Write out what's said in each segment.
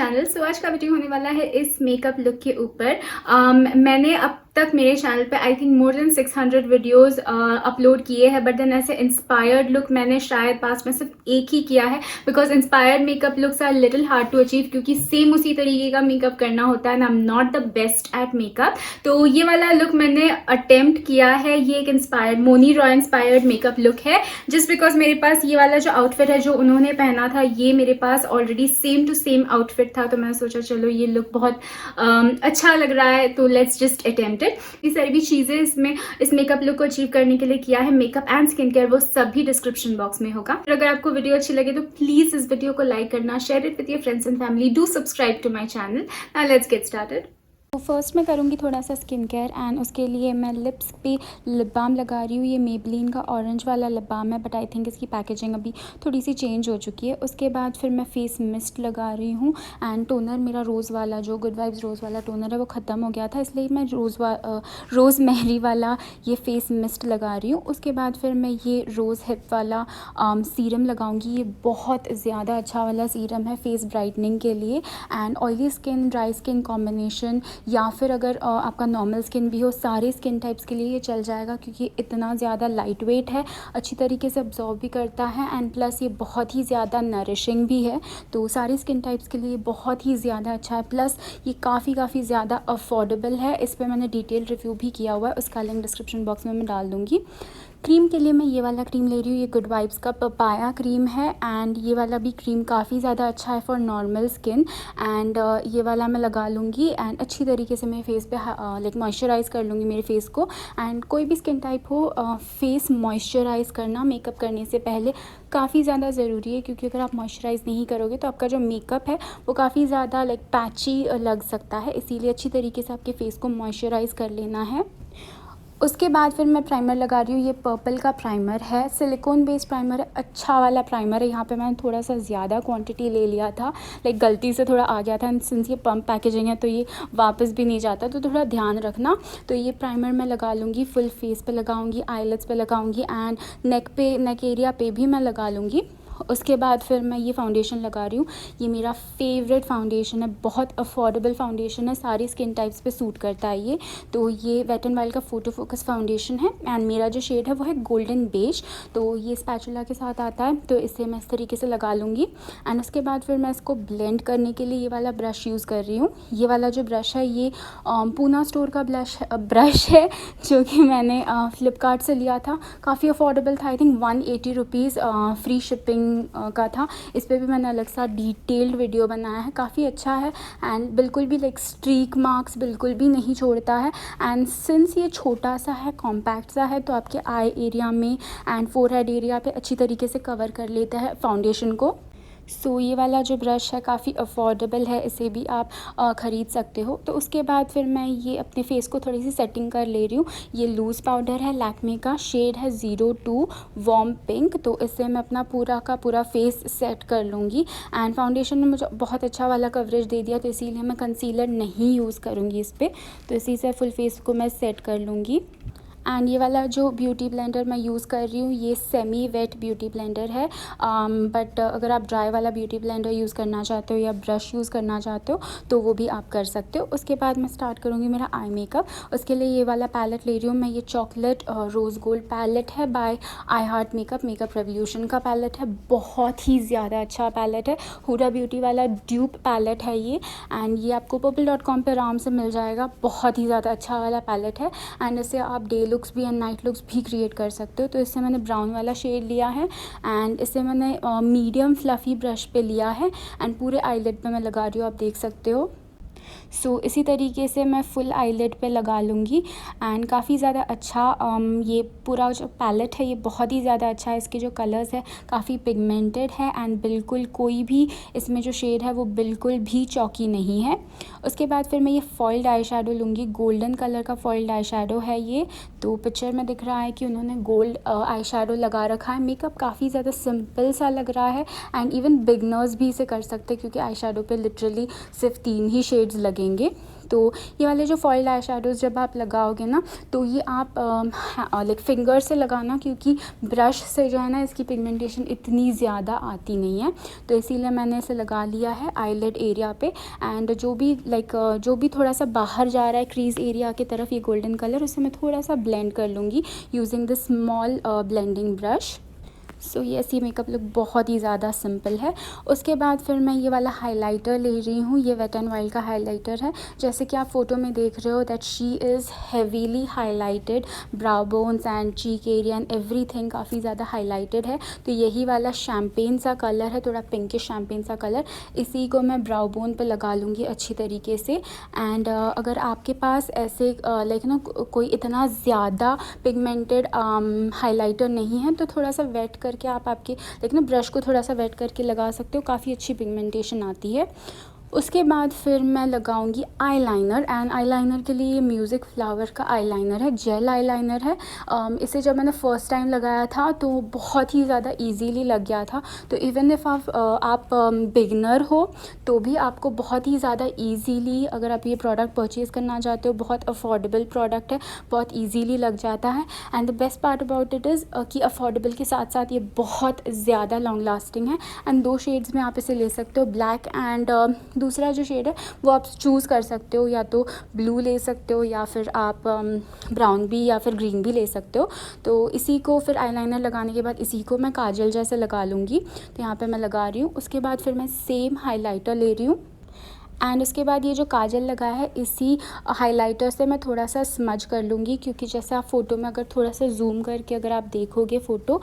Channel. सो आज का video होने वाला है इस मेकअप लुक के ऊपर। मैंने अब तक मेरे चैनल पे I think more than 600 videos upload किए हैं, बट देन ऐसे इंस्पायर्ड लुक मैंने शायद पास में सिर्फ एक ही किया है, because inspired makeup looks are little hard to achieve, क्योंकि सेम उसी तरीके का मेकअप करना होता है and I am not the best at makeup. तो ये वाला लुक मैंने अटेम्प्ट किया है। ये एक inspired Mouni Roy inspired makeup look है, जस्ट बिकॉज मेरे पास ये वाला जो आउटफिट है जो उन्होंने पहना था, ये मेरे पास already same to same outfit था, तो मैंने सोचा चलो ये लुक बहुत अच्छा लग रहा है, तो लेट्स जस्ट अटेम्प्ट इट। ये सारी भी चीज़ें इसमें इस मेकअप लुक को अचीव करने के लिए किया है। मेकअप एंड स्किन केयर वो सभी डिस्क्रिप्शन बॉक्स में होगा। और अगर आपको वीडियो अच्छी लगे तो प्लीज़ इस वीडियो को लाइक करना, share it with your friends and family, do subscribe to my channel. Now let's get started. तो फर्स्ट मैं करूँगी थोड़ा सा स्किन केयर एंड उसके लिए मैं लिप्स पे लिप बाम लगा रही हूँ। ये मेबलिन का ऑरेंज वाला लिप बाम है, बट आई थिंक इसकी पैकेजिंग अभी थोड़ी सी चेंज हो चुकी है। उसके बाद फिर मैं फेस मिस्ट लगा रही हूँ एंड टोनर मेरा रोज़ वाला जो गुड वाइब्स रोज़ वाला टोनर है वो ख़त्म हो गया था, इसलिए मैं रोज़मेरी वाला ये फेस मिस्ट लगा रही हूँ। उसके बाद फिर मैं ये रोज़ हिप वाला सीरम लगाऊंगी। ये बहुत ज़्यादा अच्छा वाला सीरम है फेस ब्राइटनिंग के लिए and oily skin dry skin combination, या फिर अगर आपका नॉर्मल स्किन भी हो, सारे स्किन टाइप्स के लिए ये चल जाएगा, क्योंकि इतना ज़्यादा लाइट वेट है, अच्छी तरीके से अब्जॉर्ब भी करता है एंड प्लस ये बहुत ही ज़्यादा नरिशिंग भी है। तो सारे स्किन टाइप्स के लिए बहुत ही ज़्यादा अच्छा है, प्लस ये काफ़ी ज़्यादा अफोर्डेबल है। इस पर मैंने डिटेल रिव्यू भी किया हुआ है, उसका लिंक डिस्क्रिप्शन बॉक्स में मैं डाल दूँगी। क्रीम के लिए मैं ये वाला क्रीम ले रही हूँ। ये गुड वाइब्स का पपाया क्रीम है एंड ये वाला भी क्रीम काफ़ी ज़्यादा अच्छा है फॉर नॉर्मल स्किन एंड ये वाला मैं लगा लूँगी एंड अच्छी तरीके से मेरे फेस पे लाइक मॉइस्चराइज़ कर लूँगी मेरे फेस को। एंड कोई भी स्किन टाइप हो, फेस मॉइस्चराइज़ करना मेकअप करने से पहले काफ़ी ज़्यादा ज़रूरी है, क्योंकि अगर आप मॉइस्चराइज़ नहीं करोगे तो आपका जो मेकअप है वो काफ़ी ज़्यादा लाइक पैची लग सकता है, इसीलिए अच्छी तरीके से आपके फेस को मॉइस्चराइज़ कर लेना है। उसके बाद फिर मैं प्राइमर लगा रही हूँ। ये पर्पल का प्राइमर है, सिलिकॉन बेस्ड प्राइमर है, अच्छा वाला प्राइमर है। यहाँ पे मैंने थोड़ा सा ज़्यादा क्वांटिटी ले लिया था, लाइक गलती से थोड़ा आ गया था एंड सिंस ये पम्प पैकेजिंग है तो ये वापस भी नहीं जाता, तो थोड़ा ध्यान रखना। तो ये प्राइमर मैं लगा लूँगी, फुल फेस पे लगाऊँगी, आईलेट्स पे लगाऊँगी एंड नेक एरिया पे भी मैं लगा लूँगी। उसके बाद फिर मैं ये फाउंडेशन लगा रही हूँ। ये मेरा फेवरेट फाउंडेशन है, बहुत अफोर्डेबल फाउंडेशन है, सारी स्किन टाइप्स पे सूट करता है ये। तो ये वेट एंड वाइल्ड का फोटो फोकस फाउंडेशन है एंड मेरा जो शेड है वो है गोल्डन बेज। तो ये स्पैचुला के साथ आता है, तो इसे मैं इस तरीके से लगा लूँगी एंड उसके बाद फिर मैं इसको ब्लेंड करने के लिए ये वाला ब्रश यूज़ कर रही हूँ। ये वाला जो ब्रश है ये पूना स्टोर का ब्रश है, जो कि मैंने फ्लिपकार्ट से लिया था। काफ़ी अफोर्डेबल था, I think 180 rupees free shipping का था। इस पर भी मैंने अलग सा डिटेल्ड वीडियो बनाया है, काफ़ी अच्छा है एंड बिल्कुल भी लाइक स्ट्रीक मार्क्स बिल्कुल भी नहीं छोड़ता है एंड सिंस ये छोटा सा है, कॉम्पैक्ट सा है, तो आपके आई एरिया में एंड फोरहेड एरिया पे अच्छी तरीके से कवर कर लेता है फाउंडेशन को। सो ये वाला जो ब्रश है काफ़ी अफोर्डेबल है, इसे भी आप ख़रीद सकते हो। तो उसके बाद फिर मैं ये अपने फेस को थोड़ी सी सेटिंग कर ले रही हूँ। ये लूज़ पाउडर है लैक्मे का, शेड है 02 वार्म पिंक, तो इससे मैं अपना पूरा का पूरा फेस सेट कर लूँगी एंड फाउंडेशन ने मुझे बहुत अच्छा वाला कवरेज दे दिया, तो इसीलिए मैं कंसीलर नहीं यूज़ करूँगी इस पर, तो इसी से फुल फेस को मैं सेट कर लूँगी। एंड ये वाला जो ब्यूटी ब्लेंडर मैं यूज़ कर रही हूँ ये सेमी वेट ब्यूटी ब्लेंडर है, बट अगर आप ड्राई वाला ब्यूटी ब्लेंडर यूज़ करना चाहते हो या ब्रश यूज़ करना चाहते हो तो वो भी आप कर सकते हो। उसके बाद मैं स्टार्ट करूँगी मेरा आई मेकअप। उसके लिए ये वाला पैलेट ले रही हूँ मैं, ये चॉकलेट रोज़ गोल्ड पैलेट है बाय आई हार्ट मेकअप रेवोल्यूशन का पैलेट है, बहुत ही ज़्यादा अच्छा पैलेट है, हुडा ब्यूटी वाला ड्यूप पैलेट है ये एंड ये आपको purple.com पर आराम से मिल जाएगा। बहुत ही ज़्यादा अच्छा वाला पैलेट है एंड इससे आप डे लुक्स भी एंड नाइट लुक्स भी क्रिएट कर सकते हो। तो इससे मैंने ब्राउन वाला शेड लिया है एंड इससे मैंने मीडियम फ्लफ़ी ब्रश पे लिया है एंड पूरे आईलिड पे मैं लगा रही हूँ, आप देख सकते हो। सो इसी तरीके से मैं फुल आईलिड पे लगा लूँगी एंड काफ़ी ज़्यादा अच्छा ये पूरा जो पैलेट है ये बहुत ही ज़्यादा अच्छा है। इसके जो कलर्स है काफ़ी पिगमेंटेड है एंड बिल्कुल कोई भी इसमें जो शेड है वो बिल्कुल भी चौकी नहीं है। उसके बाद फिर मैं ये फॉइल्ड आई शेडो लूँगी, गोल्डन कलर का फॉइल्ड आई शेडो है ये। तो पिक्चर में दिख रहा है कि उन्होंने गोल्ड आई शेडो लगा रखा है। मेकअप काफ़ी ज़्यादा सिंपल सा लग रहा है एंड इवन बिगनर्स भी इसे कर सकते हैं, क्योंकि आई शेडो पे लिटरली सिर्फ 3 ही शेड्स लगेंगे। तो ये वाले जो फॉइल्ड आई शेडोज़ जब आप लगाओगे ना तो ये आप लाइक फिंगर से लगाना, क्योंकि ब्रश से जो है ना इसकी पिगमेंटेशन इतनी ज़्यादा आती नहीं है। तो इसीलिए मैंने इसे लगा लिया है आईलिड एरिया पे। एंड जो भी जो भी थोड़ा सा बाहर जा रहा है क्रीज एरिया की तरफ ये गोल्डन कलर, उसे मैं थोड़ा सा ब्लेंड कर लूँगी using the small blending brush. So ये ऐसी मेकअप लुक बहुत ही ज़्यादा सिंपल है। उसके बाद फिर मैं ये वाला हाइलाइटर ले रही हूँ। ये वेट एंड वाइल्ड का हाइलाइटर है। जैसे कि आप फ़ोटो में देख रहे हो that she is heavily highlighted, brow bones and cheek area and everything काफ़ी ज़्यादा हाइलाइटेड है। तो यही वाला शैम्पेन सा कलर है, थोड़ा पिंकिश शैम्पेन सा कलर, इसी को मैं ब्राउ बोन पर लगा लूँगी अच्छी तरीके से। एंड अगर आपके पास ऐसे लाइक ना कोई इतना ज़्यादा पिगमेंटेड हाइलाइटर नहीं है तो थोड़ा सा वेट करके आप आपके लाइक ना ब्रश को थोड़ा सा वेट करके लगा सकते हो, काफ़ी अच्छी पिगमेंटेशन आती है। उसके बाद फिर मैं लगाऊंगी आईलाइनर। एंड आईलाइनर के लिए ये म्यूज़िक फ्लावर का आईलाइनर है, जेल आईलाइनर है। इसे जब मैंने फ़र्स्ट टाइम लगाया था तो बहुत ही ज़्यादा इजीली लग गया था। तो इवन इफ़ आप बिगनर हो तो भी आपको बहुत ही ज़्यादा इजीली, अगर आप ये प्रोडक्ट परचेज़ करना चाहते हो, बहुत अफोर्डेबल प्रोडक्ट है, बहुत ईजीली लग जाता है। And the best part about it is कि अफोर्डेबल के साथ साथ ये बहुत ज़्यादा लॉन्ग लास्टिंग है। एंड 2 शेड्स में आप इसे ले सकते हो, ब्लैक एंड दूसरा जो शेड है वो आप चूज़ कर सकते हो, या तो ब्लू ले सकते हो या फिर आप ब्राउन भी या फिर ग्रीन भी ले सकते हो। तो इसी को फिर आईलाइनर लगाने के बाद इसी को मैं काजल जैसे लगा लूँगी। तो यहाँ पे मैं लगा रही हूँ। उसके बाद फिर मैं सेम हाइलाइटर ले रही हूँ एंड उसके बाद ये जो काजल लगाया है इसी हाइलाइटर से मैं थोड़ा सा स्मज कर लूँगी, क्योंकि जैसे आप फ़ोटो में अगर थोड़ा सा जूम करके अगर आप देखोगे फ़ोटो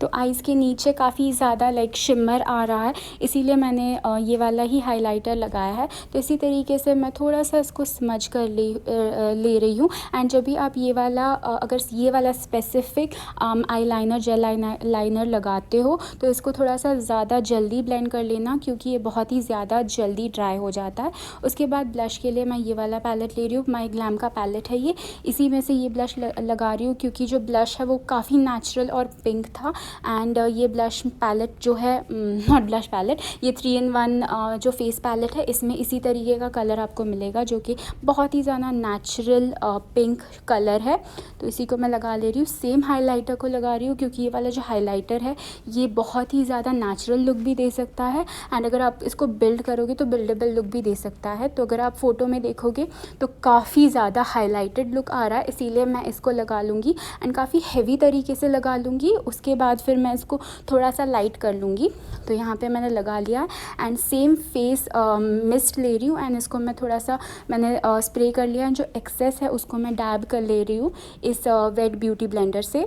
तो आइज़ के नीचे काफ़ी ज़्यादा लाइक शिमर आ रहा है, इसीलिए मैंने ये वाला ही हाइलाइटर लगाया है। तो इसी तरीके से मैं थोड़ा सा इसको स्मज कर ले रही हूँ। एंड जब भी आप ये वाला अगर ये वाला स्पेसिफिक आईलाइनर जेल लाइनर लगाते हो तो इसको थोड़ा सा ज़्यादा जल्दी ब्लेंड कर लेना, क्योंकि ये बहुत ही ज़्यादा जल्दी ड्राई हो जाता है। उसके बाद ब्लश के लिए मैं ये वाला पैलेट ले रही हूँ, माई ग्लैम का पैलेट है ये। इसी में से ये ब्लश लगा रही हूँ, क्योंकि जो ब्लश है वो काफ़ी नेचुरल और पिंक था। एंड ये ब्लश पैलेट जो है, नॉट ब्लश पैलेट, ये 3-in-1 जो फेस पैलेट है, इसमें इसी तरीके का कलर आपको मिलेगा जो कि बहुत ही ज़्यादा नेचुरल पिंक कलर है। तो इसी को मैं लगा ले रही हूँ। सेम हाइलाइटर को लगा रही हूँ, क्योंकि ये वाला जो हाइलाइटर है ये बहुत ही ज़्यादा नेचुरल लुक भी दे सकता है एंड अगर आप इसको बिल्ड करोगे तो बिल्डेबल लुक भी दे सकता है। तो अगर आप फ़ोटो में देखोगे तो काफ़ी ज़्यादा हाइलाइटेड लुक आ रहा है, इसीलिए मैं इसको लगा लूँगी एंड काफ़ी हेवी तरीके से लगा लूँगी। उसके बाद फिर मैं इसको थोड़ा सा लाइट कर लूँगी। तो यहाँ पे मैंने लगा लिया एंड सेम फेस मिस्ट ले रही हूँ एंड इसको मैं थोड़ा सा मैंने स्प्रे कर लिया। जो एक्सेस है उसको मैं डैब कर ले रही हूँ इस वेट ब्यूटी ब्लेंडर से।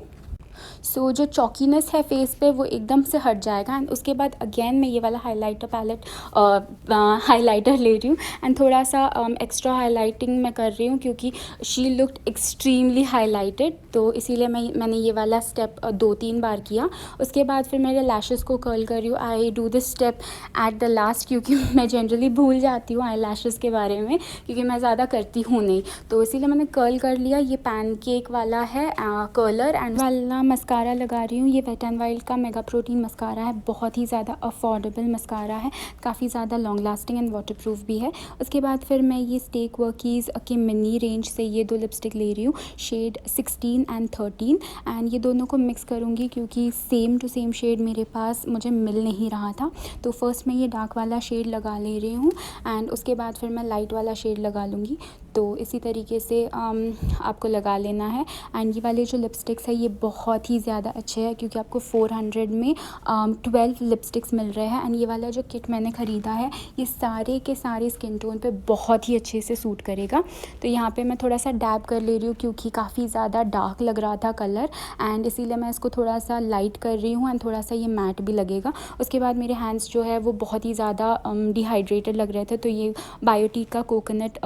सो जो चॉकीनेस है फेस पे वो एकदम से हट जाएगा। एंड उसके बाद अगेन मैं ये वाला हाइलाइटर पैलेट हाइलाइटर ले रही हूँ एंड थोड़ा सा एक्स्ट्रा हाइलाइटिंग मैं कर रही हूँ, क्योंकि शी लुक्ड एक्सट्रीमली हाइलाइटेड। तो इसीलिए मैंने ये वाला स्टेप 2-3 बार किया। उसके बाद फिर मेरे लैशेस को कर्ल कर रही हूँ। I do this step at the last, क्योंकि मैं जनरली भूल जाती हूँ आई लैशेस के बारे में, क्योंकि मैं ज़्यादा करती हूँ नहीं। तो इसीलिए मैंने कर्ल कर लिया। ये पैनकेक वाला है कर्लर एंड वाला मस्कारा लगा रही हूँ। ये वेट एंड वाइल्ड का मेगा प्रोटीन मस्कारा है, बहुत ही ज़्यादा अफोर्डेबल मस्कारा है, काफ़ी ज़्यादा लॉन्ग लास्टिंग एंड वाटरप्रूफ भी है। उसके बाद फिर मैं ये स्टेक वर्कीज़ के मिनी रेंज से ये 2 लिपस्टिक ले रही हूँ, शेड 16 एंड 13 एंड ये दोनों को मिक्स करूँगी, क्योंकि सेम टू सेम शेड मेरे पास मुझे मिल नहीं रहा था। तो फर्स्ट मैं ये डार्क वाला शेड लगा ले रही हूँ एंड उसके बाद फिर मैं लाइट वाला शेड लगा लूँगी। तो इसी तरीके से आपको लगा लेना है। एंड ये वाले जो लिपस्टिक्स है ये बहुत ही ज़्यादा अच्छे हैं, क्योंकि आपको 400 में 12 लिपस्टिक्स मिल रहे हैं। एंड ये वाला जो किट मैंने ख़रीदा है ये सारे के सारे स्किन टोन पे बहुत ही अच्छे से सूट करेगा। तो यहाँ पे मैं थोड़ा सा डैब कर ले रही हूँ, क्योंकि काफ़ी ज़्यादा डार्क लग रहा था कलर एंड इसीलिए मैं इसको थोड़ा सा लाइट कर रही हूँ एंड थोड़ा सा ये मैट भी लगेगा। उसके बाद मेरे हैंड्स जो है वो बहुत ही ज़्यादा डिहाइड्रेटेड लग रहे थे, तो ये बायोटीक का कोकोनट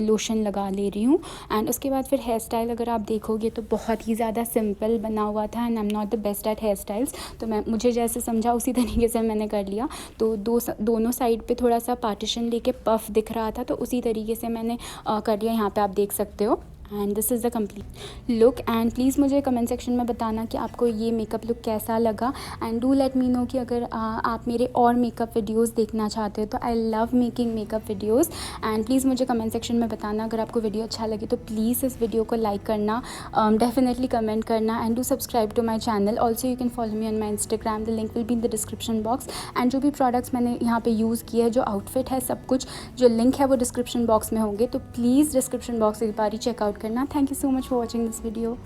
लोशन लगा ले रही हूँ। एंड उसके बाद फिर हेयर स्टाइल अगर आप देखोगे तो बहुत ही ज़्यादा सिंपल बना हुआ था and I am not the best at hairstyles. तो मुझे जैसे समझा उसी तरीके से मैंने कर लिया। तो दोनों साइड पे थोड़ा सा पार्टीशन लेके पफ दिख रहा था, तो उसी तरीके से मैंने कर लिया, यहाँ पे आप देख सकते हो। And this is the complete look. And please मुझे कमेंट सेक्शन में बताना कि आपको ये मेकअप लुक कैसा लगा। And do let me know कि अगर आप मेरे और मेकअप वीडियोस देखना चाहते हो तो I love making makeup videos. And please मुझे कमेंट सेक्शन में बताना अगर आपको वीडियो अच्छा लगे तो प्लीज़ इस वीडियो को लाइक करना, डेफिनेटली कमेंट करना and do subscribe to my channel. Also you can follow me on my Instagram, the link will be in the description box. And जो भी प्रोडक्ट्स मैंने यहाँ पे यूज़ किए हैं, जो आउटफिट है, सब कुछ जो लिंक है वो डिस्क्रिप्शन बॉक्स में होंगे, तो प्लीज़ डिस्क्रिप्शन बॉक्स एक बार ही चेकआउट करना। Thank you so much for watching this video.